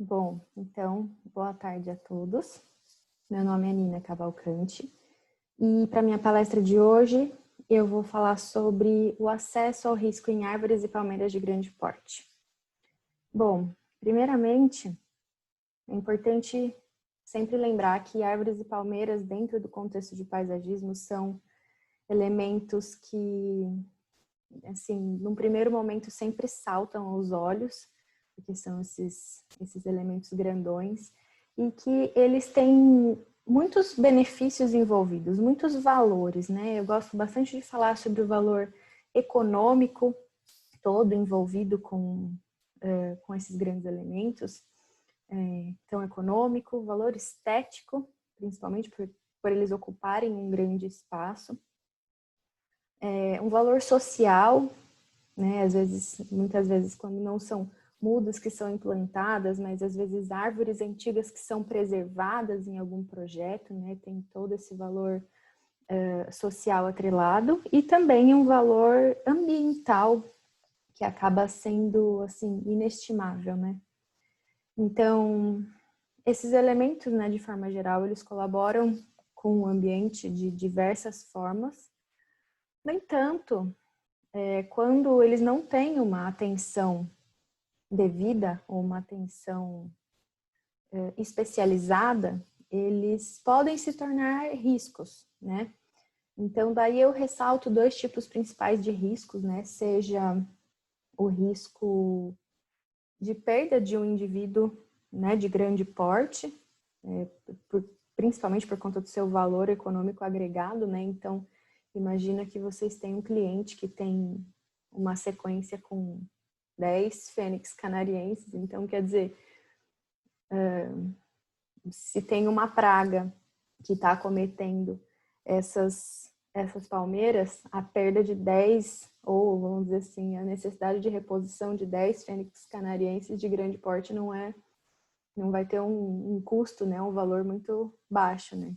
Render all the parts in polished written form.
Bom, então, boa tarde a todos. Meu nome é Nina Cavalcante e para minha palestra de hoje eu vou falar sobre o acesso ao risco em árvores e palmeiras de grande porte. Bom, primeiramente, é importante sempre lembrar que árvores e palmeiras dentro do contexto de paisagismo são elementos que, assim, num primeiro momento sempre saltam aos olhos, porque são esses elementos grandões, e que eles têm muitos benefícios envolvidos, muitos valores, né? Eu gosto bastante de falar sobre o valor econômico todo envolvido com esses grandes elementos. Então, econômico, valor estético, principalmente por eles ocuparem um grande espaço. Um valor social, né? Muitas vezes, quando não são mudas que são implantadas, mas às vezes árvores antigas que são preservadas em algum projeto, né? Tem todo esse valor social atrelado e também um valor ambiental que acaba sendo, assim, inestimável, né? Então, esses elementos, né, de forma geral, eles colaboram com o ambiente de diversas formas. No entanto, quando eles não têm uma atenção devida ou uma atenção especializada, eles podem se tornar riscos, né? Então, daí eu ressalto dois tipos principais de riscos, né? Seja o risco de perda de um indivíduo, né, de grande porte, principalmente por conta do seu valor econômico agregado, né? Então, imagina que vocês têm um cliente que tem uma sequência com 10 fênix canarienses, então quer dizer, se tem uma praga que está acometendo essas palmeiras, a perda de 10, ou vamos dizer assim, a necessidade de reposição de 10 fênix canarienses de grande porte não vai ter um custo, né, um valor muito baixo, né.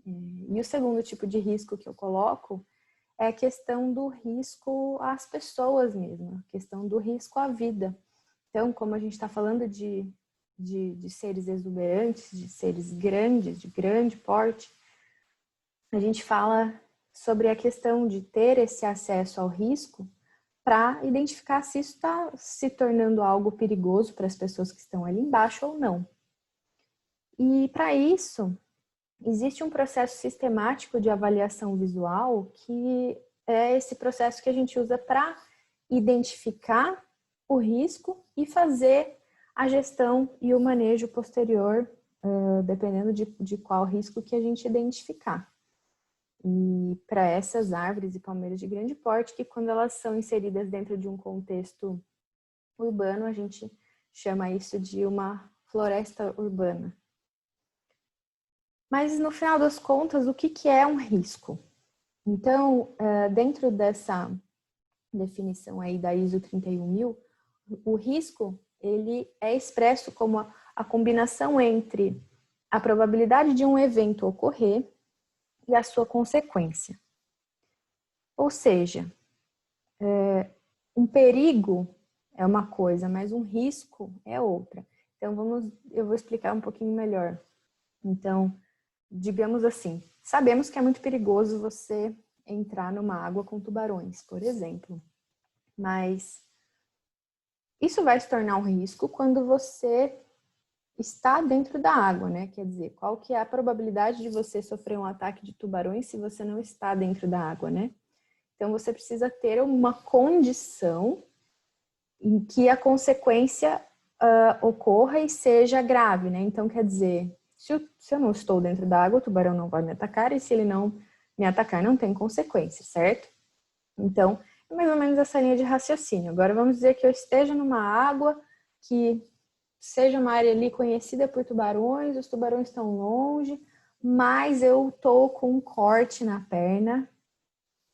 E o segundo tipo de risco que eu coloco é a questão do risco às pessoas mesmo, a questão do risco à vida. Então, como a gente está falando de seres exuberantes, de seres grandes, de grande porte, a gente fala sobre a questão de ter esse acesso ao risco para identificar se isso está se tornando algo perigoso para as pessoas que estão ali embaixo ou não. E para isso, existe um processo sistemático de avaliação visual que é esse processo que a gente usa para identificar o risco e fazer a gestão e o manejo posterior, dependendo de qual risco que a gente identificar. E para essas árvores e palmeiras de grande porte, que quando elas são inseridas dentro de um contexto urbano, a gente chama isso de uma floresta urbana. Mas no final das contas, o que é um risco? Então, dentro dessa definição aí da ISO 31000, o risco ele é expresso como a combinação entre a probabilidade de um evento ocorrer e a sua consequência. Ou seja, um perigo é uma coisa, mas um risco é outra. Então, eu vou explicar um pouquinho melhor. Então, digamos assim, sabemos que é muito perigoso você entrar numa água com tubarões, por exemplo. Mas isso vai se tornar um risco quando você está dentro da água, né? Quer dizer, qual que é a probabilidade de você sofrer um ataque de tubarões se você não está dentro da água, né? Então, você precisa ter uma condição em que a consequência ocorra e seja grave, né? Então, quer dizer, se eu não estou dentro da água, o tubarão não vai me atacar, e se ele não me atacar, não tem consequência, certo? Então, é mais ou menos essa linha de raciocínio. Agora, vamos dizer que eu esteja numa água que seja uma área ali conhecida por tubarões, os tubarões estão longe, mas eu tô com um corte na perna,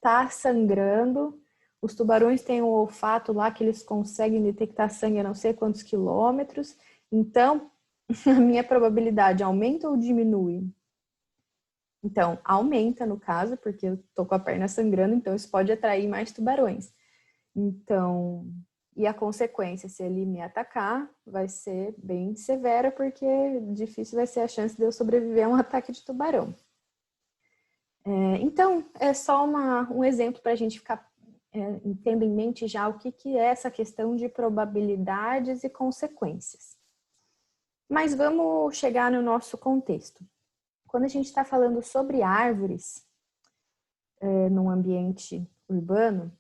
tá sangrando, os tubarões têm um olfato lá que eles conseguem detectar sangue a não sei quantos quilômetros, então a minha probabilidade aumenta ou diminui? Então, aumenta no caso, porque eu tô com a perna sangrando, então isso pode atrair mais tubarões. Então, E a consequência, se ele me atacar, vai ser bem severa, porque difícil vai ser a chance de eu sobreviver a um ataque de tubarão. Então, é só um exemplo para a gente ficar tendo em mente já o que é essa questão de probabilidades e consequências. Mas vamos chegar no nosso contexto. Quando a gente está falando sobre árvores, num ambiente urbano,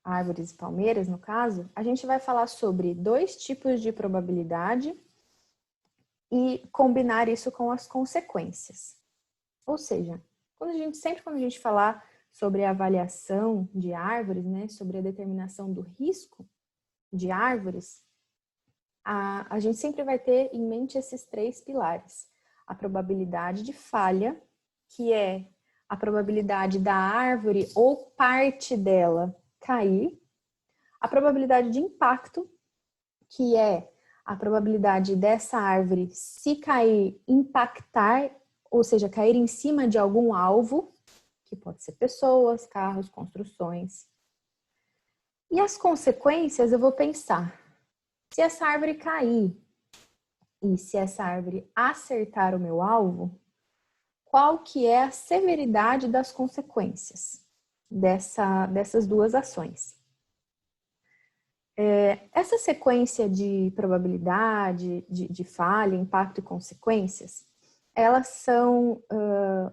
árvores e palmeiras, no caso, a gente vai falar sobre 2 tipos de probabilidade e combinar isso com as consequências. Ou seja, sempre quando a gente falar sobre a avaliação de árvores, né, sobre a determinação do risco de árvores, a gente sempre vai ter em mente esses 3 pilares. A probabilidade de falha, que é a probabilidade da árvore ou parte dela cair. A probabilidade de impacto, que é a probabilidade dessa árvore, se cair, impactar, ou seja, cair em cima de algum alvo, que pode ser pessoas, carros, construções. E as consequências, eu vou pensar, se essa árvore cair e se essa árvore acertar o meu alvo, qual que é a severidade das consequências dessas 2 ações? Essa sequência de probabilidade, de falha, impacto e consequências, elas são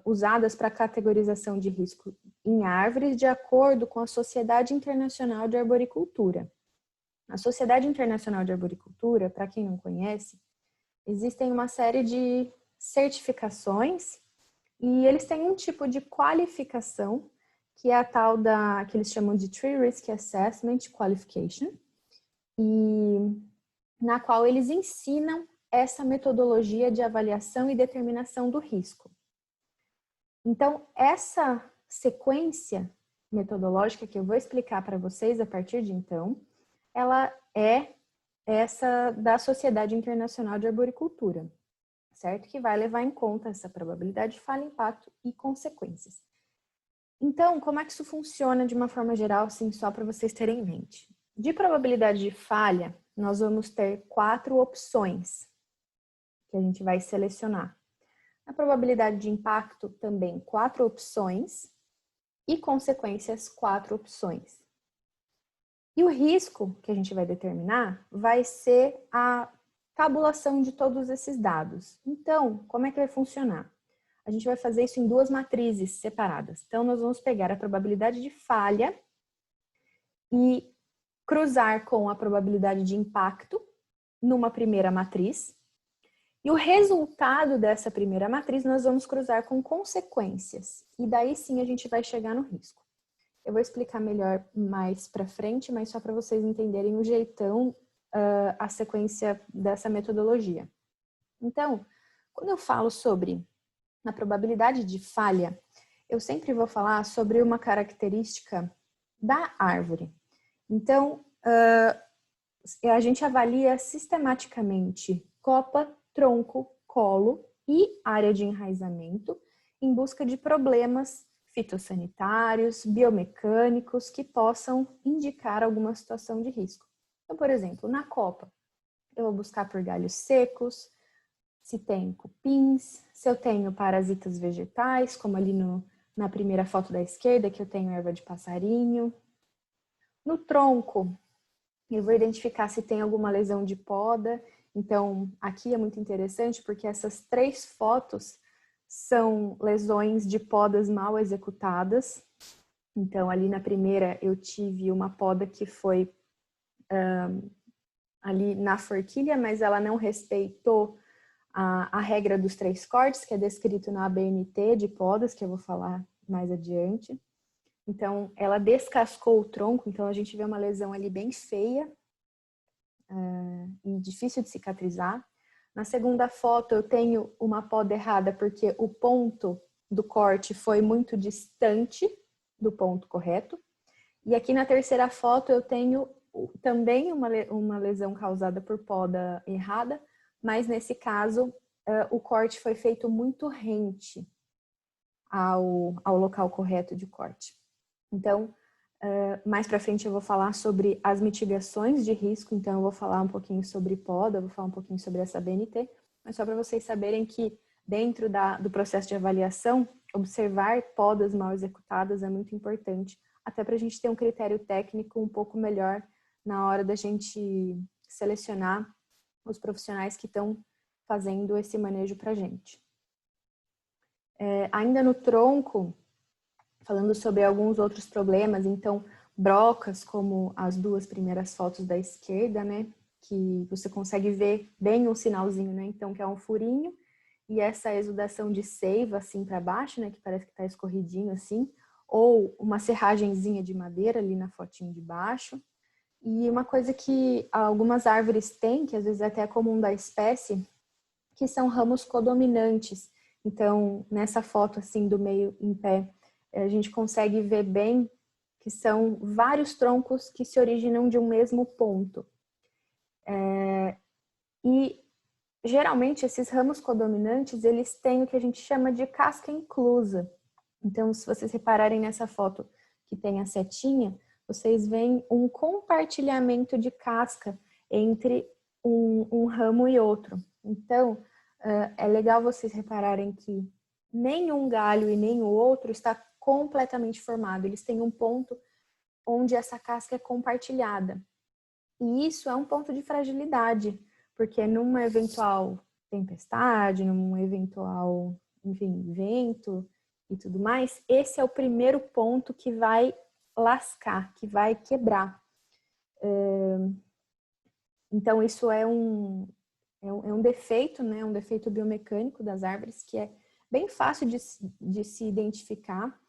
usadas para categorização de risco em árvores de acordo com a Sociedade Internacional de Arboricultura. A Sociedade Internacional de Arboricultura, para quem não conhece, existem uma série de certificações e eles têm um tipo de qualificação, que é a tal que eles chamam de Tree Risk Assessment Qualification, e na qual eles ensinam essa metodologia de avaliação e determinação do risco. Então, essa sequência metodológica que eu vou explicar para vocês a partir de então, ela é essa da Sociedade Internacional de Arboricultura, certo? Que vai levar em conta essa probabilidade de falha, impacto e consequências. Então, como é que isso funciona de uma forma geral, assim, só para vocês terem em mente? De probabilidade de falha, nós vamos ter 4 opções que a gente vai selecionar. A probabilidade de impacto também 4 opções e consequências 4 opções. E o risco que a gente vai determinar vai ser a tabulação de todos esses dados. Então, como é que vai funcionar? A gente vai fazer isso em 2 matrizes separadas. Então, nós vamos pegar a probabilidade de falha e cruzar com a probabilidade de impacto numa primeira matriz. E o resultado dessa primeira matriz nós vamos cruzar com consequências. E daí sim a gente vai chegar no risco. Eu vou explicar melhor mais para frente, mas só para vocês entenderem o jeitão, a sequência dessa metodologia. Então, quando eu falo sobre a probabilidade de falha, eu sempre vou falar sobre uma característica da árvore. Então, a gente avalia sistematicamente copa, tronco, colo e área de enraizamento em busca de problemas fitossanitários, biomecânicos que possam indicar alguma situação de risco. Então, por exemplo, na copa, eu vou buscar por galhos secos, se tem cupins, se eu tenho parasitas vegetais, como ali na primeira foto da esquerda, que eu tenho erva de passarinho. No tronco, eu vou identificar se tem alguma lesão de poda. Então, aqui é muito interessante porque essas 3 fotos são lesões de podas mal executadas. Então, ali na primeira eu tive uma poda que foi ali na forquilha, mas ela não respeitou a regra dos 3 cortes, que é descrito na ABNT de podas, que eu vou falar mais adiante. Então, ela descascou o tronco, então a gente vê uma lesão ali bem feia e difícil de cicatrizar. Na segunda foto eu tenho uma poda errada porque o ponto do corte foi muito distante do ponto correto. E aqui na terceira foto eu tenho também uma lesão causada por poda errada, mas nesse caso o corte foi feito muito rente ao local correto de corte. Então, Mais para frente eu vou falar sobre as mitigações de risco, então eu vou falar um pouquinho sobre poda, vou falar um pouquinho sobre essa BNT, mas só para vocês saberem que dentro do processo de avaliação, observar podas mal executadas é muito importante, até para a gente ter um critério técnico um pouco melhor na hora da gente selecionar os profissionais que estão fazendo esse manejo para a gente. Ainda no tronco, falando sobre alguns outros problemas, então, brocas, como as duas primeiras fotos da esquerda, né, que você consegue ver bem um sinalzinho, né, então, que é um furinho, e essa exudação de seiva, assim, para baixo, né, que parece que está escorridinho, assim, ou uma serragenzinha de madeira ali na fotinho de baixo. E uma coisa que algumas árvores têm, que às vezes é até comum da espécie, que são ramos codominantes. Então, nessa foto, assim, do meio em pé, a gente consegue ver bem que são vários troncos que se originam de um mesmo ponto. E, geralmente, esses ramos codominantes, eles têm o que a gente chama de casca inclusa. Então, se vocês repararem nessa foto que tem a setinha, vocês veem um compartilhamento de casca entre um ramo e outro. Então, é legal vocês repararem que nenhum galho e nem o outro está completamente formado. Eles têm um ponto onde essa casca é compartilhada. E isso é um ponto de fragilidade, porque numa eventual tempestade, num eventual, enfim, vento e tudo mais, esse é o primeiro ponto que vai lascar, que vai quebrar. Então, isso é um defeito, né? Um defeito biomecânico das árvores que é bem fácil de se identificar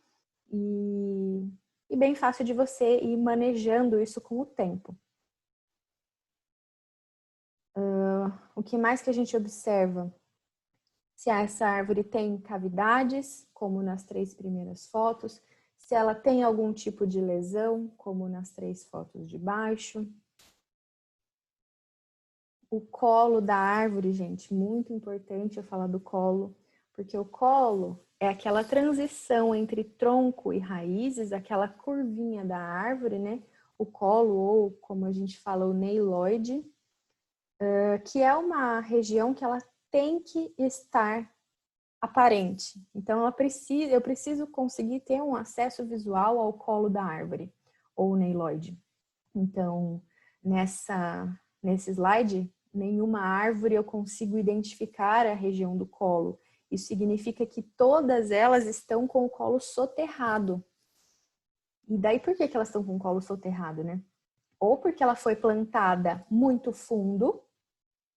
e bem fácil de você ir manejando isso com o tempo. O que mais que a gente observa? Se essa árvore tem cavidades, como nas 3 primeiras fotos, se ela tem algum tipo de lesão, como nas 3 fotos de baixo. O colo da árvore, gente, muito importante eu falar do colo, porque o colo é aquela transição entre tronco e raízes, aquela curvinha da árvore, né? O colo, ou como a gente fala, o neiloide, que é uma região que ela tem que estar aparente. Então, eu preciso conseguir ter um acesso visual ao colo da árvore, ou neiloide. Então, nesse slide, nenhuma árvore eu consigo identificar a região do colo. Isso significa que todas elas estão com o colo soterrado. E daí por que elas estão com o colo soterrado, né? Ou porque ela foi plantada muito fundo,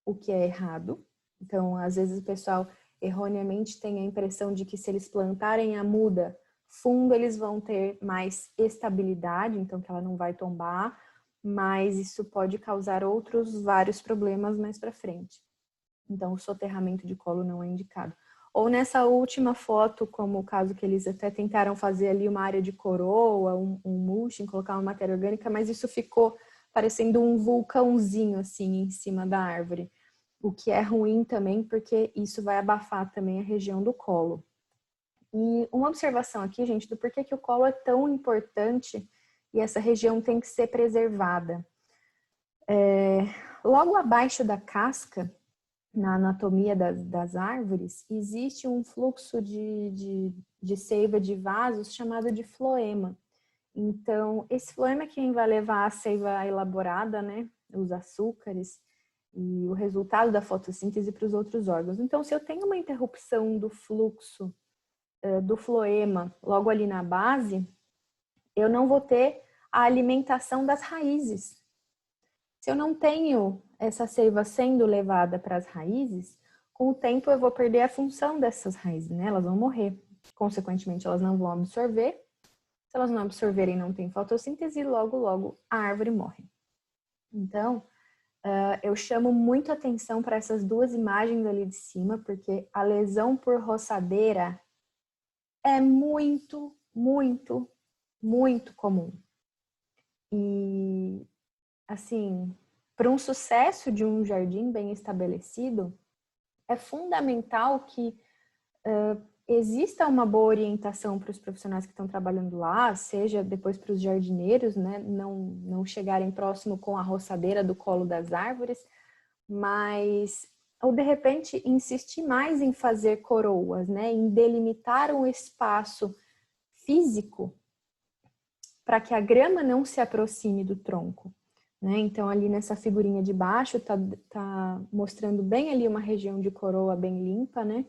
o que é errado. Então, às vezes o pessoal erroneamente tem a impressão de que se eles plantarem a muda fundo, eles vão ter mais estabilidade, então que ela não vai tombar, mas isso pode causar outros vários problemas mais para frente. Então, o soterramento de colo não é indicado. Ou nessa última foto, como o caso que eles até tentaram fazer ali uma área de coroa, um mulching, colocar uma matéria orgânica, mas isso ficou parecendo um vulcãozinho assim em cima da árvore. O que é ruim também, porque isso vai abafar também a região do colo. E uma observação aqui, gente, do porquê que o colo é tão importante e essa região tem que ser preservada. Logo abaixo da casca, na anatomia das árvores, existe um fluxo de seiva de vasos chamado de floema. Então, esse floema é quem vai levar a seiva elaborada, né, os açúcares e o resultado da fotossíntese para os outros órgãos. Então, se eu tenho uma interrupção do fluxo do floema logo ali na base, eu não vou ter a alimentação das raízes. Se eu não tenho essa seiva sendo levada para as raízes, com o tempo eu vou perder a função dessas raízes, né? Elas vão morrer. Consequentemente, elas não vão absorver. Se elas não absorverem, não tem fotossíntese e logo a árvore morre. Então, eu chamo muito atenção para essas duas imagens ali de cima, porque a lesão por roçadeira é muito, muito, muito comum. E, assim, para um sucesso de um jardim bem estabelecido, é fundamental que exista uma boa orientação para os profissionais que estão trabalhando lá, seja depois para os jardineiros, né, não chegarem próximo com a roçadeira do colo das árvores, mas ou de repente insistir mais em fazer coroas, né, em delimitar um espaço físico para que a grama não se aproxime do tronco, né? Então ali nessa figurinha de baixo tá mostrando bem ali uma região de coroa bem limpa, né?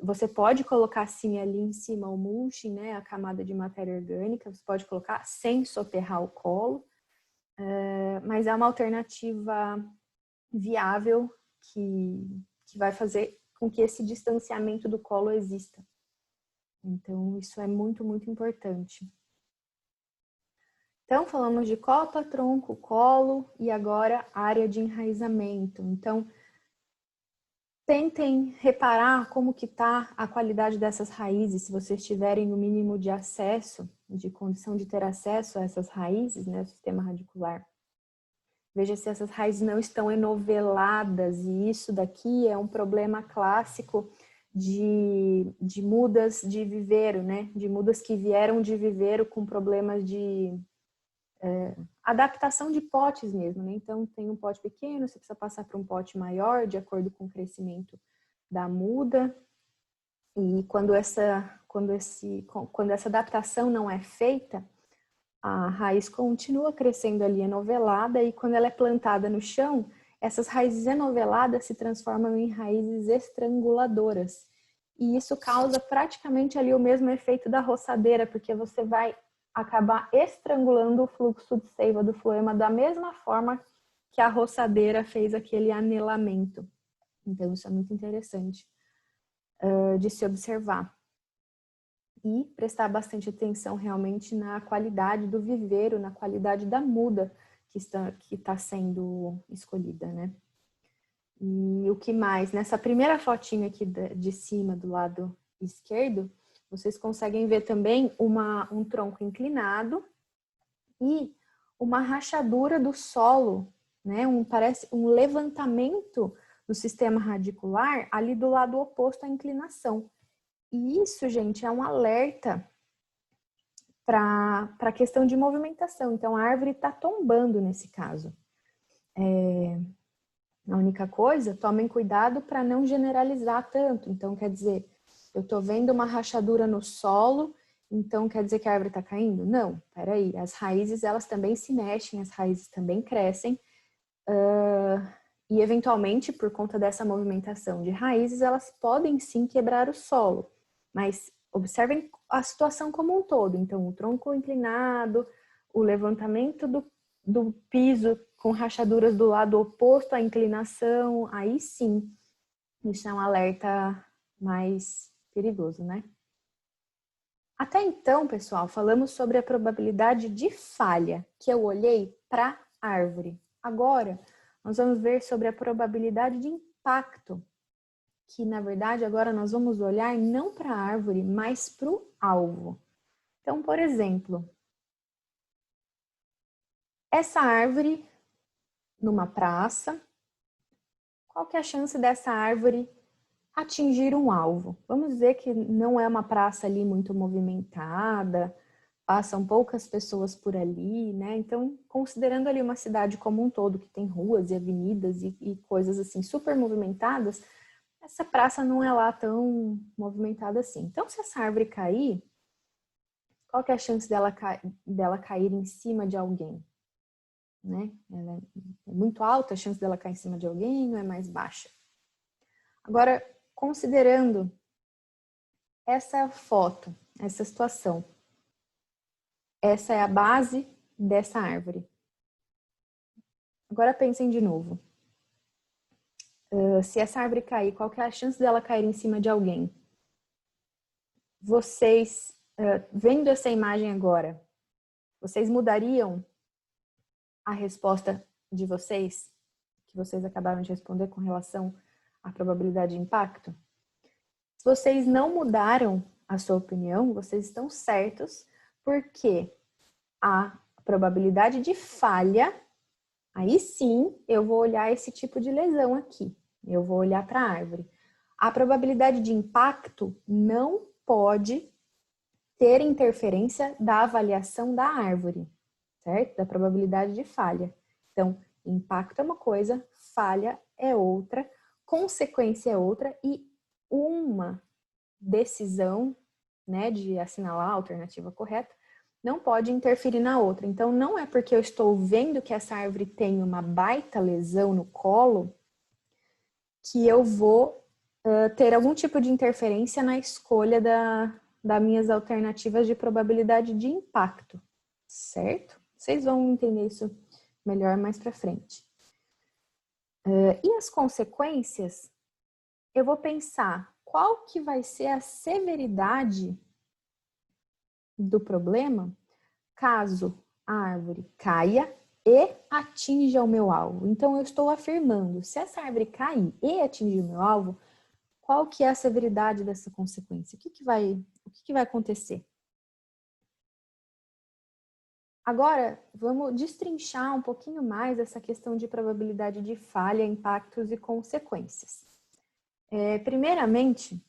Você pode colocar sim ali em cima o mulching, né, a camada de matéria orgânica, você pode colocar sem soterrar o colo, mas é uma alternativa viável que vai fazer com que esse distanciamento do colo exista. Então isso é muito, muito importante. Então falamos de copa, tronco, colo e agora área de enraizamento. Então tentem reparar como que está a qualidade dessas raízes, se vocês tiverem o mínimo de acesso, de condição de ter acesso a essas raízes, né, o sistema radicular. Veja se essas raízes não estão enoveladas, e isso daqui é um problema clássico de mudas de viveiro, né, de mudas que vieram de viveiro com problemas de adaptação de potes mesmo, né? Então tem um pote pequeno, você precisa passar para um pote maior de acordo com o crescimento da muda. E quando essa adaptação não é feita, a raiz continua crescendo ali enovelada e quando ela é plantada no chão, essas raízes enoveladas se transformam em raízes estranguladoras. E isso causa praticamente ali o mesmo efeito da roçadeira, porque você vai acabar estrangulando o fluxo de seiva do floema da mesma forma que a roçadeira fez aquele anelamento. Então isso é muito interessante de se observar. E prestar bastante atenção realmente na qualidade do viveiro, na qualidade da muda que está sendo escolhida, né? E o que mais? Nessa primeira fotinha aqui de cima, do lado esquerdo, vocês conseguem ver também um tronco inclinado e uma rachadura do solo, né? Parece um levantamento do sistema radicular ali do lado oposto à inclinação. E isso, gente, é um alerta para a questão de movimentação. Então, a árvore está tombando nesse caso. A única coisa, tomem cuidado para não generalizar tanto. Então, quer dizer, eu estou vendo uma rachadura no solo, então quer dizer que a árvore está caindo? Não, peraí. As raízes, elas também se mexem, as raízes também crescem. E, eventualmente, por conta dessa movimentação de raízes, elas podem sim quebrar o solo. Mas observem a situação como um todo. Então, o tronco inclinado, o levantamento do piso com rachaduras do lado oposto à inclinação, aí sim, isso é um alerta mais perigoso, né? Até então, pessoal, falamos sobre a probabilidade de falha, que eu olhei para a árvore. Agora, nós vamos ver sobre a probabilidade de impacto, que na verdade agora nós vamos olhar não para a árvore, mas para o alvo. Então, por exemplo, essa árvore numa praça, qual que é a chance dessa árvore atingir um alvo? Vamos dizer que não é uma praça ali muito movimentada, passam poucas pessoas por ali, né? Então, considerando ali uma cidade como um todo, que tem ruas e avenidas e coisas assim super movimentadas, essa praça não é lá tão movimentada assim. Então, se essa árvore cair, qual que é a chance dela cair em cima de alguém? Né? Ela é muito alta, a chance dela cair em cima de alguém, ou é mais baixa? Agora, considerando essa foto, essa situação, essa é a base dessa árvore. Agora pensem de novo. Se essa árvore cair, qual que é a chance dela cair em cima de alguém? Vocês, vendo essa imagem agora, vocês mudariam a resposta de vocês, que vocês acabaram de responder com relação à probabilidade de impacto? Se vocês não mudaram a sua opinião, vocês estão certos, porque a probabilidade de falha, aí sim eu vou olhar esse tipo de lesão aqui, eu vou olhar para a árvore. A probabilidade de impacto não pode ter interferência da avaliação da árvore, certo? Da probabilidade de falha. Então, impacto é uma coisa, falha é outra, consequência é outra e uma decisão, né, de assinalar a alternativa correta não pode interferir na outra. Então, não é porque eu estou vendo que essa árvore tem uma baita lesão no colo que eu vou ter algum tipo de interferência na escolha das minhas alternativas de probabilidade de impacto, certo? Vocês vão entender isso melhor mais para frente. E as consequências, eu vou pensar qual que vai ser a severidade do problema caso a árvore caia e atinja o meu alvo. Então, eu estou afirmando, se essa árvore cair e atingir o meu alvo, qual que é a severidade dessa consequência? O que vai acontecer? Agora, vamos destrinchar um pouquinho mais essa questão de probabilidade de falha, impactos e consequências. Primeiramente,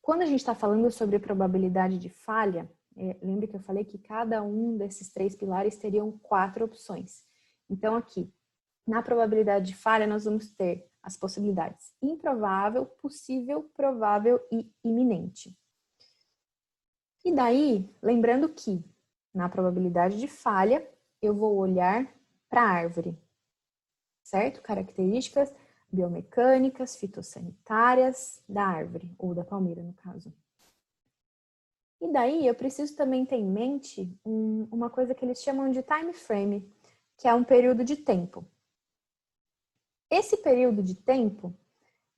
quando a gente está falando sobre probabilidade de falha, lembre que eu falei que cada um desses 3 pilares teriam 4 opções. Então, aqui, na probabilidade de falha, nós vamos ter as possibilidades improvável, possível, provável e iminente. E daí, lembrando que na probabilidade de falha, eu vou olhar para a árvore, certo? Características biomecânicas, fitossanitárias da árvore, ou da palmeira, no caso. E daí, eu preciso também ter em mente uma coisa que eles chamam de time frame, que é um período de tempo. Esse período de tempo,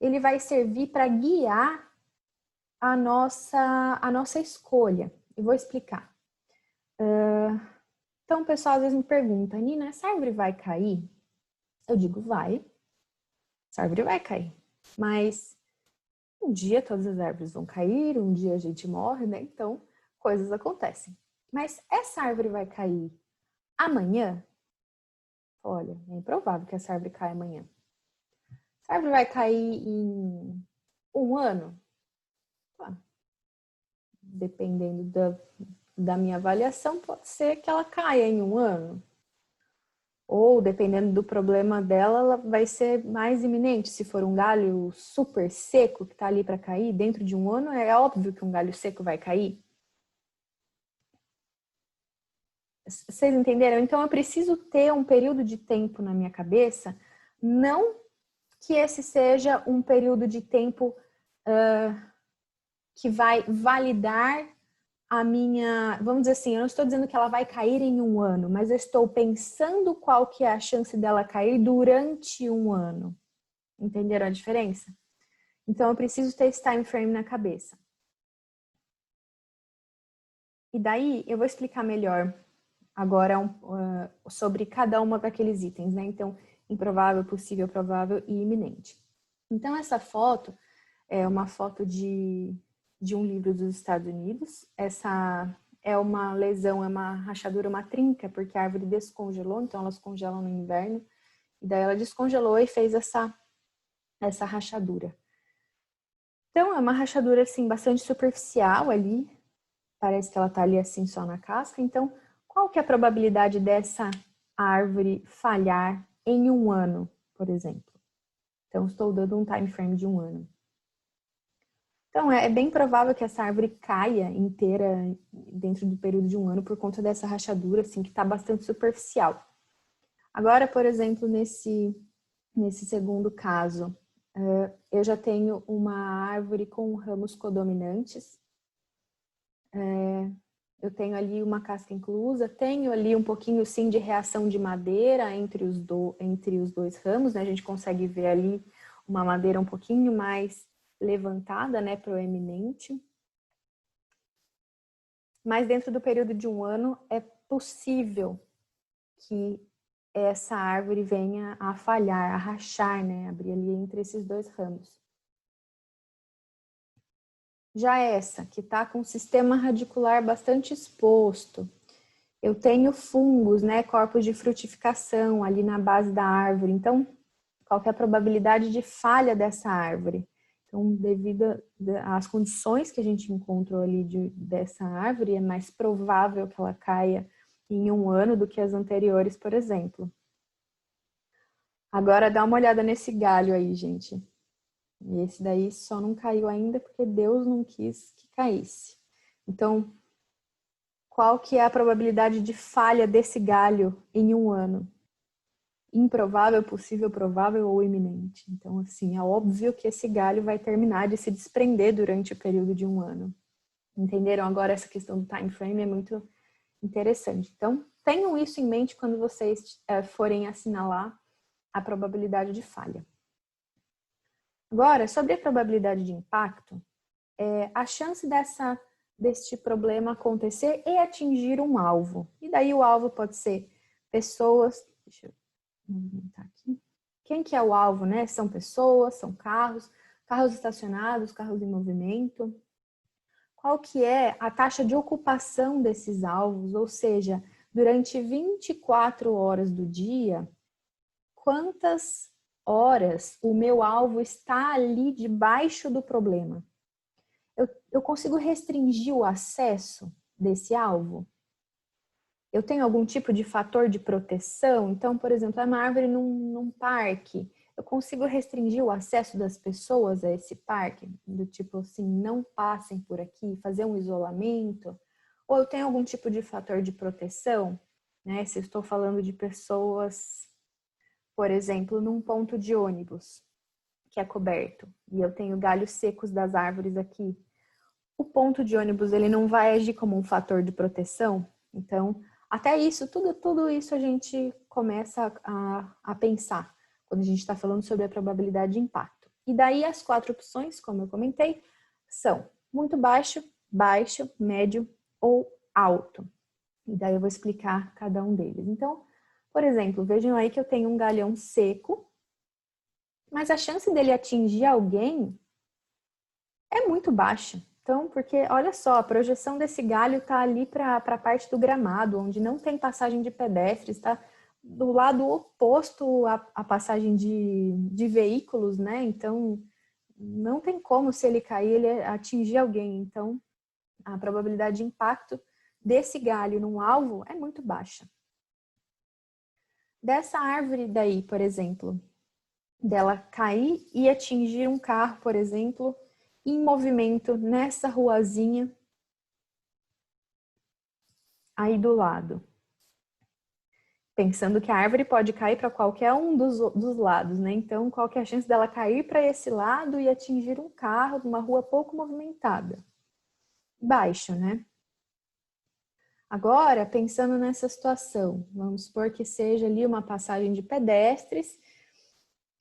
ele vai servir para guiar a nossa escolha. Eu vou explicar. Então, o pessoal às vezes me pergunta, Nina, essa árvore vai cair? Eu digo, vai. Essa árvore vai cair. Mas um dia todas as árvores vão cair, um dia a gente morre, né? Então, coisas acontecem. Mas essa árvore vai cair amanhã? Olha, é improvável que essa árvore caia amanhã. Essa árvore vai cair em 1 ano? Dependendo da minha avaliação, pode ser que ela caia em 1 ano. Ou, dependendo do problema dela, ela vai ser mais iminente. Se for um galho super seco que está ali para cair, dentro de 1 ano, é óbvio que um galho seco vai cair. Vocês entenderam? Então, eu preciso ter um período de tempo na minha cabeça, não que esse seja um período de tempo que vai validar a minha, vamos dizer assim, eu não estou dizendo que ela vai cair em 1 ano, mas eu estou pensando qual que é a chance dela cair durante 1 ano. Entenderam a diferença? Então, eu preciso ter esse time frame na cabeça. E daí, eu vou explicar melhor agora sobre cada uma daqueles itens, né? Então, improvável, possível, provável e iminente. Então, essa foto é uma foto de um livro dos Estados Unidos. Essa é uma lesão, é uma rachadura, uma trinca, porque a árvore descongelou, então elas congelam no inverno. E daí ela descongelou e fez essa rachadura. Então, é uma rachadura, assim, bastante superficial ali. Parece que ela tá ali, assim, só na casca. Então, qual que é a probabilidade dessa árvore falhar em 1 ano, por exemplo? Então, estou dando um time frame de 1 ano. Então, é bem provável que essa árvore caia inteira dentro do período de 1 ano por conta dessa rachadura, assim, que está bastante superficial. Agora, por exemplo, nesse segundo caso, eu já tenho uma árvore com ramos codominantes. Eu tenho ali uma casca inclusa, tenho ali um pouquinho, sim, de reação de madeira entre os 2 ramos, né? A gente consegue ver ali uma madeira um pouquinho mais levantada, né, proeminente. Mas dentro do período de 1 ano é possível que essa árvore venha a falhar, a rachar, né, abrir ali entre esses 2 ramos. Já essa, que está com o sistema radicular bastante exposto, eu tenho fungos, né, corpos de frutificação ali na base da árvore. Então, qual que é a probabilidade de falha dessa árvore? Então, devido às condições que a gente encontrou ali dessa árvore, é mais provável que ela caia em um ano do que as anteriores, por exemplo. Agora dá uma olhada nesse galho aí, gente. E esse daí só não caiu ainda porque Deus não quis que caísse. Então, qual que é a probabilidade de falha desse galho em um ano? Improvável, possível, provável ou iminente. Então, assim, é óbvio que esse galho vai terminar de se desprender durante o período de um ano. Entenderam? Agora essa questão do time frame é muito interessante. Então, tenham isso em mente quando vocês forem assinalar a probabilidade de falha. Agora, sobre a probabilidade de impacto, a chance deste problema acontecer e atingir um alvo. E daí o alvo pode ser pessoas, deixa eu movimentar aqui. Quem que é o alvo, né? São pessoas, são carros, carros estacionados, carros em movimento. Qual que é a taxa de ocupação desses alvos? Ou seja, durante 24 horas do dia, quantas horas o meu alvo está ali debaixo do problema? Eu consigo restringir o acesso desse alvo? Eu tenho algum tipo de fator de proteção? Então, por exemplo, é uma árvore num parque. Eu consigo restringir o acesso das pessoas a esse parque? Do tipo assim, não passem por aqui, fazer um isolamento? Ou eu tenho algum tipo de fator de proteção? Né? Se eu estou falando de pessoas, por exemplo, num ponto de ônibus que é coberto e eu tenho galhos secos das árvores aqui, o ponto de ônibus ele não vai agir como um fator de proteção? Então, até isso, tudo isso a gente começa a pensar quando a gente está falando sobre a probabilidade de impacto. E daí as 4 opções, como eu comentei, são muito baixo, baixo, médio ou alto. E daí eu vou explicar cada um deles. Então, por exemplo, vejam aí que eu tenho um galhão seco, mas a chance dele atingir alguém é muito baixa. Então, porque olha só, a projeção desse galho está ali para a parte do gramado, onde não tem passagem de pedestres, está do lado oposto à passagem de veículos, né? Então, não tem como, se ele cair, ele atingir alguém. Então, a probabilidade de impacto desse galho num alvo é muito baixa. Dessa árvore daí, por exemplo, dela cair e atingir um carro, por exemplo, em movimento nessa ruazinha aí do lado. Pensando que a árvore pode cair para qualquer um dos lados, né? Então, qual que é a chance dela cair para esse lado e atingir um carro numa rua pouco movimentada? Baixo, né? Agora, pensando nessa situação, vamos supor que seja ali uma passagem de pedestres.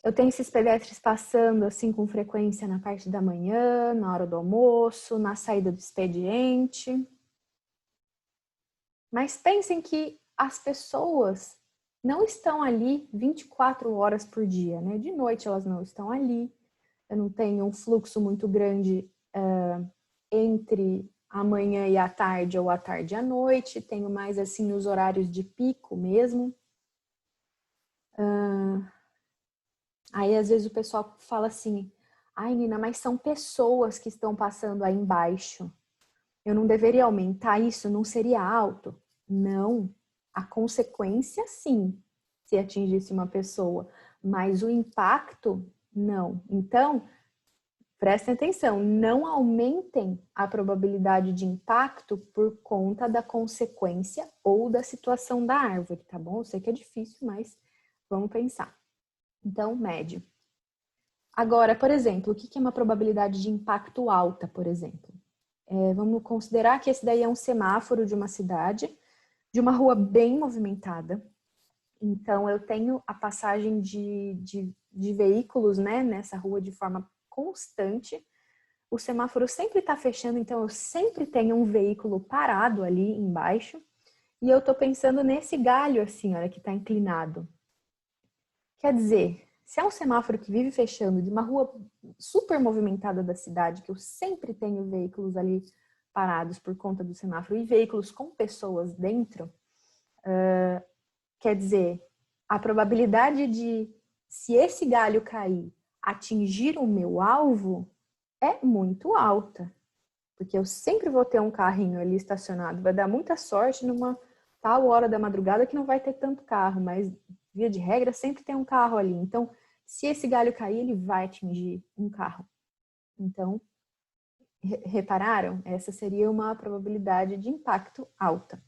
Eu tenho esses pedestres passando assim com frequência na parte da manhã, na hora do almoço, na saída do expediente. Mas pensem que as pessoas não estão ali 24 horas por dia, né? De noite elas não estão ali. Eu não tenho um fluxo muito grande entre a manhã e a tarde ou a tarde e a noite. Tenho mais assim nos horários de pico mesmo. Aí às vezes o pessoal fala assim: ai, Nina, mas são pessoas que estão passando aí embaixo. Eu não deveria aumentar isso? Não seria alto? Não. A consequência, sim, se atingisse uma pessoa. Mas o impacto, não. Então, prestem atenção. Não aumentem a probabilidade de impacto por conta da consequência ou da situação da árvore, tá bom? Eu sei que é difícil, mas vamos pensar. Então, médio. Agora, por exemplo, o que é uma probabilidade de impacto alta, por exemplo? Vamos considerar que esse daí é um semáforo de uma cidade, de uma rua bem movimentada. Então, eu tenho a passagem de veículos, né, nessa rua de forma constante. O semáforo sempre está fechando, então eu sempre tenho um veículo parado ali embaixo. E eu estou pensando nesse galho assim, olha, que está inclinado. Quer dizer, se é um semáforo que vive fechando de uma rua super movimentada da cidade, que eu sempre tenho veículos ali parados por conta do semáforo e veículos com pessoas dentro, quer dizer, a probabilidade de, se esse galho cair, atingir o meu alvo é muito alta. Porque eu sempre vou ter um carrinho ali estacionado. Vai dar muita sorte numa tal hora da madrugada que não vai ter tanto carro, mas via de regra sempre tem um carro ali. Então, se esse galho cair, ele vai atingir um carro. Então, repararam? Essa seria uma probabilidade de impacto alta.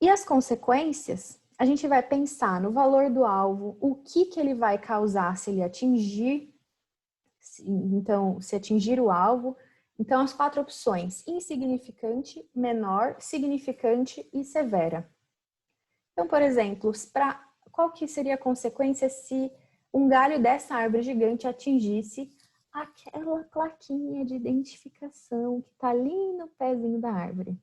E as consequências? A gente vai pensar no valor do alvo, o que ele vai causar se ele atingir, então, se atingir o alvo. Então, as 4 opções: insignificante, menor, significante e severa. Então, por exemplo, qual que seria a consequência se um galho dessa árvore gigante atingisse aquela plaquinha de identificação que está ali no pezinho da árvore?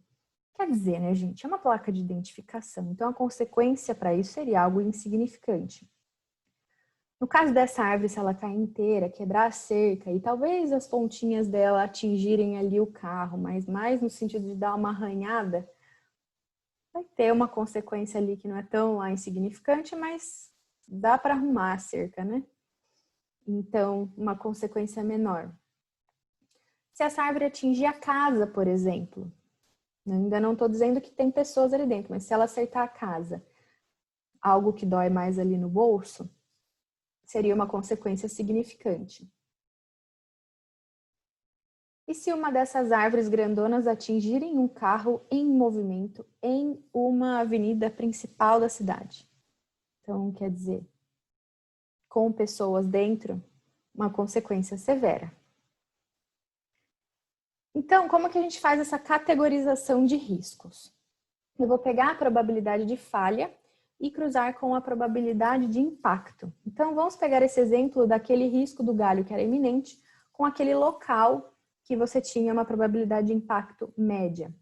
Quer dizer, né, gente, é uma placa de identificação. Então, a consequência para isso seria algo insignificante. No caso dessa árvore, se ela cair inteira, quebrar a cerca e talvez as pontinhas dela atingirem ali o carro, mas mais no sentido de dar uma arranhada, vai ter uma consequência ali que não é tão lá insignificante, mas dá para arrumar a cerca, né? Então, uma consequência menor. Se essa árvore atingir a casa, por exemplo, eu ainda não estou dizendo que tem pessoas ali dentro, mas se ela acertar a casa, algo que dói mais ali no bolso, seria uma consequência significante. E se uma dessas árvores grandonas atingirem um carro em movimento em uma avenida principal da cidade? Então, quer dizer, com pessoas dentro, uma consequência severa. Então, como que a gente faz essa categorização de riscos? Eu vou pegar a probabilidade de falha e cruzar com a probabilidade de impacto. Então, vamos pegar esse exemplo daquele risco do galho que era iminente com aquele local que você tinha uma probabilidade de impacto média.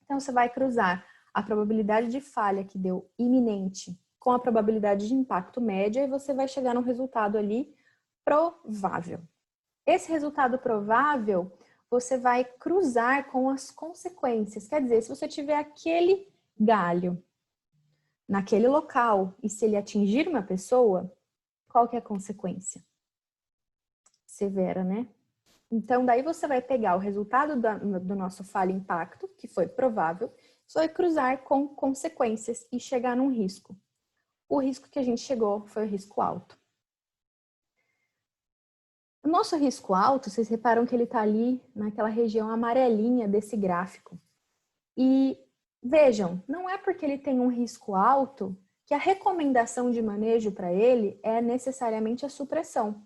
Então, você vai cruzar a probabilidade de falha que deu iminente com a probabilidade de impacto média e você vai chegar num resultado ali provável. Esse resultado provável, você vai cruzar com as consequências. Quer dizer, se você tiver aquele galho naquele local e se ele atingir uma pessoa, qual que é a consequência? Severa, né? Então, daí você vai pegar o resultado do nosso falha-impacto, que foi provável, você vai cruzar com consequências e chegar num risco. O risco que a gente chegou foi o risco alto. O nosso risco alto, vocês reparam que ele está ali naquela região amarelinha desse gráfico. E vejam, não é porque ele tem um risco alto que a recomendação de manejo para ele é necessariamente a supressão.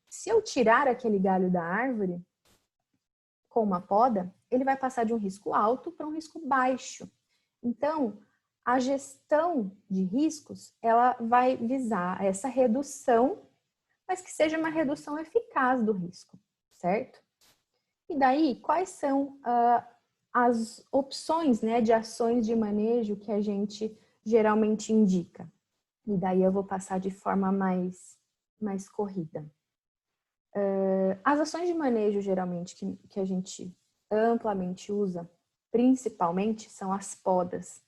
Se eu tirar aquele galho da árvore com uma poda, ele vai passar de um risco alto para um risco baixo. Então, a gestão de riscos, ela vai visar essa redução, mas que seja uma redução eficaz do risco, certo? E daí, quais são as opções, né, de ações de manejo que a gente geralmente indica? E daí eu vou passar de forma mais corrida. As ações de manejo, geralmente, que a gente amplamente usa, principalmente, são as podas.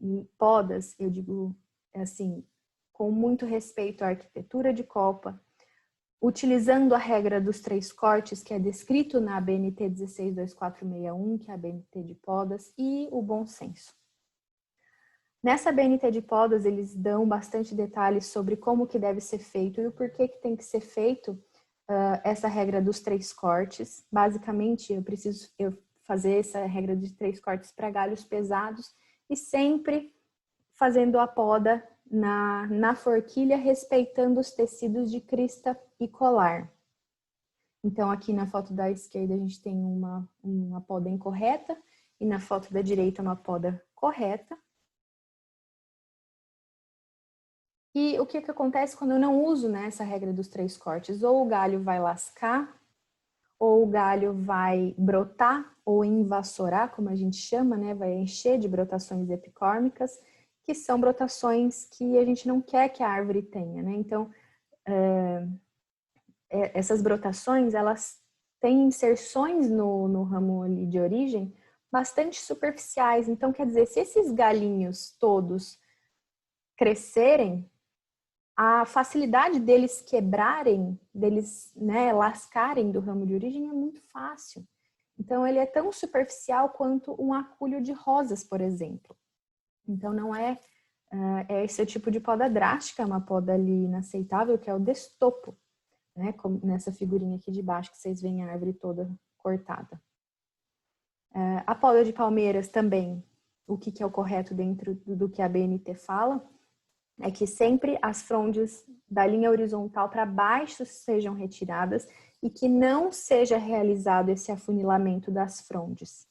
E podas, eu digo assim, com muito respeito à arquitetura de copa, utilizando a regra dos 3 cortes, que é descrito na ABNT 162461, que é a ABNT de podas, e o bom senso. Nessa ABNT de podas, eles dão bastante detalhes sobre como que deve ser feito e o porquê que tem que ser feito essa regra dos 3 cortes. Basicamente, eu preciso fazer essa regra de 3 cortes para galhos pesados e sempre fazendo a poda na forquilha, respeitando os tecidos de crista e colar. Então, aqui na foto da esquerda, a gente tem uma poda incorreta e na foto da direita, uma poda correta. E o que acontece quando eu não uso, né, essa regra dos 3 cortes? Ou o galho vai lascar, ou o galho vai brotar, ou invassorar, como a gente chama, né, vai encher de brotações epicórmicas, que são brotações que a gente não quer que a árvore tenha, né? Então, essas brotações, elas têm inserções no ramo ali de origem bastante superficiais. Então, quer dizer, se esses galinhos todos crescerem, a facilidade deles quebrarem, deles, né, lascarem do ramo de origem é muito fácil. Então, ele é tão superficial quanto um acúlio de rosas, por exemplo. Então, não é, esse tipo de poda drástica, é uma poda ali inaceitável, que é o destopo, né, como nessa figurinha aqui de baixo, que vocês veem a árvore toda cortada. A poda de palmeiras também, o que é o correto dentro do que a BNT fala, é que sempre as frondes da linha horizontal para baixo sejam retiradas e que não seja realizado esse afunilamento das frondes.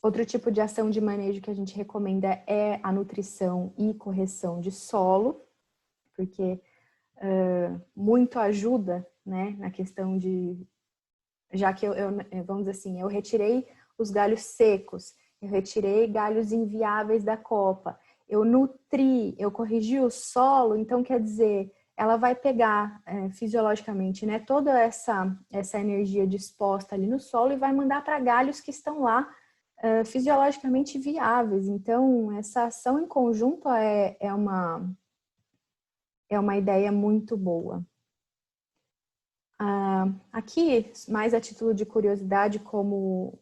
Outro tipo de ação de manejo que a gente recomenda é a nutrição e correção de solo, porque muito ajuda, né, na questão de... Já que vamos dizer assim, eu retirei os galhos secos, eu retirei galhos inviáveis da copa, eu nutri, eu corrigi o solo, então quer dizer, ela vai pegar fisiologicamente, né, toda essa energia disposta ali no solo e vai mandar para galhos que estão lá fisiologicamente viáveis. Então, essa ação em conjunto é uma ideia muito boa. Aqui, mais a título de curiosidade, como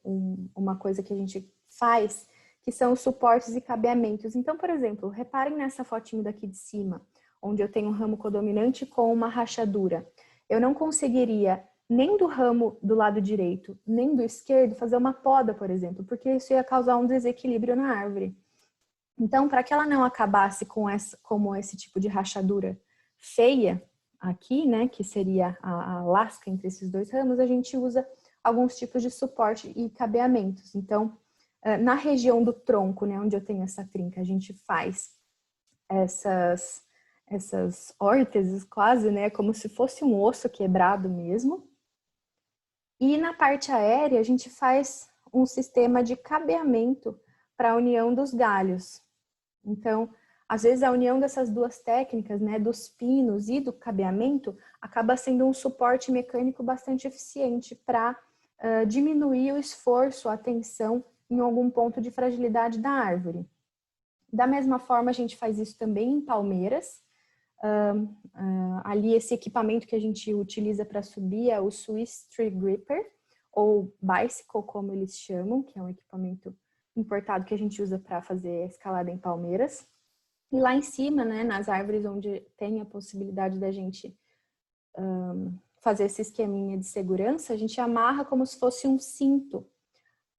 uma coisa que a gente faz, que são os suportes e cabeamentos. Então, por exemplo, reparem nessa fotinho daqui de cima, onde eu tenho um ramo codominante com uma rachadura. Eu não conseguiria, nem do ramo do lado direito, nem do esquerdo, fazer uma poda, por exemplo, porque isso ia causar um desequilíbrio na árvore. Então, para que ela não acabasse como esse tipo de rachadura feia, aqui, né, que seria a lasca entre esses dois ramos, a gente usa alguns tipos de suporte e cabeamentos. Então, na região do tronco, né, onde eu tenho essa trinca, a gente faz essas órteses quase, né, como se fosse um osso quebrado mesmo. E na parte aérea, a gente faz um sistema de cabeamento para a união dos galhos. Então, às vezes a união dessas duas técnicas, né, dos pinos e do cabeamento, acaba sendo um suporte mecânico bastante eficiente para diminuir o esforço, a tensão em algum ponto de fragilidade da árvore. Da mesma forma, a gente faz isso também em palmeiras. Ali esse equipamento que a gente utiliza para subir é o Swiss Tree Gripper, ou Bicycle, como eles chamam, que é um equipamento importado que a gente usa para fazer escalada em palmeiras. E lá em cima, né, nas árvores onde tem a possibilidade da gente fazer esse esqueminha de segurança, a gente amarra como se fosse um cinto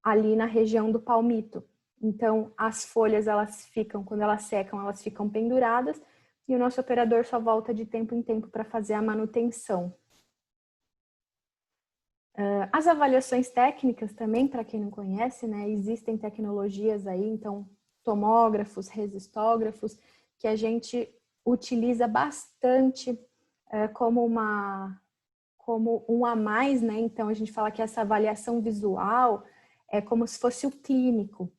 ali na região do palmito. Então, as folhas, elas ficam, quando elas secam, elas ficam penduradas e o nosso operador só volta de tempo em tempo para fazer a manutenção. As avaliações técnicas também, para quem não conhece, né, existem tecnologias aí, então tomógrafos, resistógrafos, que a gente utiliza bastante como um a mais, né? Então a gente fala que essa avaliação visual é como se fosse o clínico.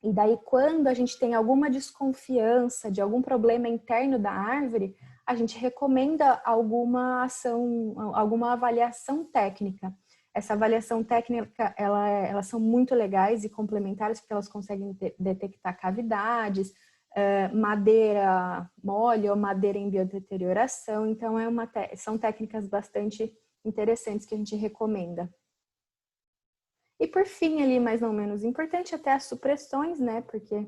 E daí quando a gente tem alguma desconfiança de algum problema interno da árvore, a gente recomenda alguma ação, alguma avaliação técnica. Essa avaliação técnica, elas são muito legais e complementares, porque elas conseguem detectar cavidades, madeira mole ou madeira em biodeterioração. Então, são técnicas bastante interessantes que a gente recomenda. E por fim, ali, mais ou menos importante, até as supressões, né? Porque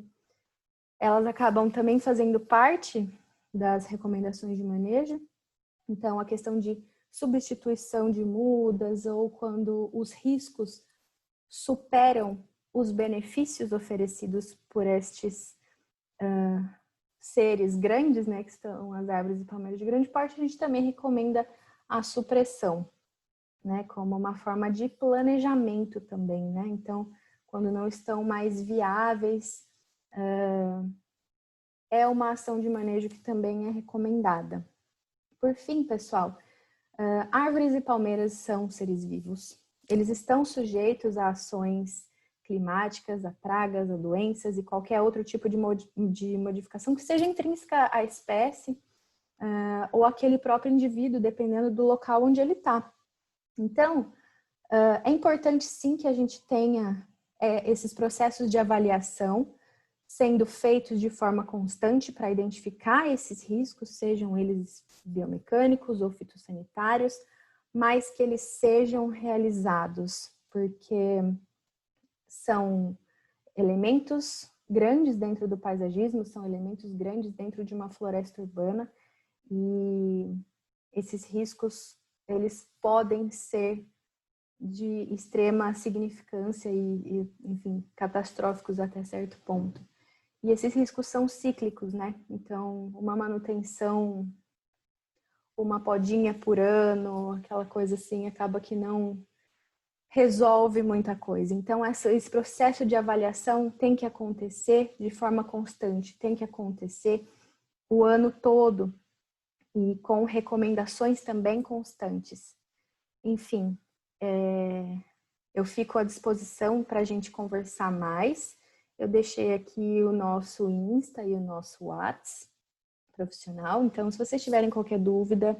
elas acabam também fazendo parte das recomendações de manejo. Então, a questão de substituição de mudas ou quando os riscos superam os benefícios oferecidos por estes seres grandes, né, que são as árvores e palmeiras de grande porte, a gente também recomenda a supressão, né, como uma forma de planejamento também, né? Então, quando não estão mais viáveis, é uma ação de manejo que também é recomendada. Por fim, pessoal, árvores e palmeiras são seres vivos. Eles estão sujeitos a ações climáticas, a pragas, a doenças e qualquer outro tipo de modificação que seja intrínseca à espécie ou àquele próprio indivíduo, dependendo do local onde ele está. Então, é importante sim que a gente tenha esses processos de avaliação sendo feitos de forma constante para identificar esses riscos, sejam eles biomecânicos ou fitossanitários, mas que eles sejam realizados, porque são elementos grandes dentro do paisagismo, são elementos grandes dentro de uma floresta urbana, e esses riscos, eles podem ser de extrema significância enfim, catastróficos até certo ponto. E esses riscos são cíclicos, né? Então, uma manutenção, uma podinha por ano, aquela coisa assim, acaba que não resolve muita coisa. Então, esse processo de avaliação tem que acontecer de forma constante, tem que acontecer o ano todo e com recomendações também constantes. Enfim, eu fico à disposição para a gente conversar mais. Eu deixei aqui o nosso Insta e o nosso WhatsApp profissional. Então, se vocês tiverem qualquer dúvida,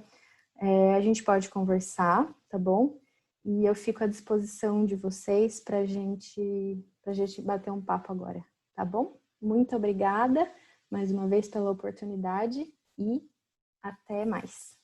a gente pode conversar, tá bom? E eu fico à disposição de vocês para a gente bater um papo agora, tá bom? Muito obrigada mais uma vez pela oportunidade e até mais.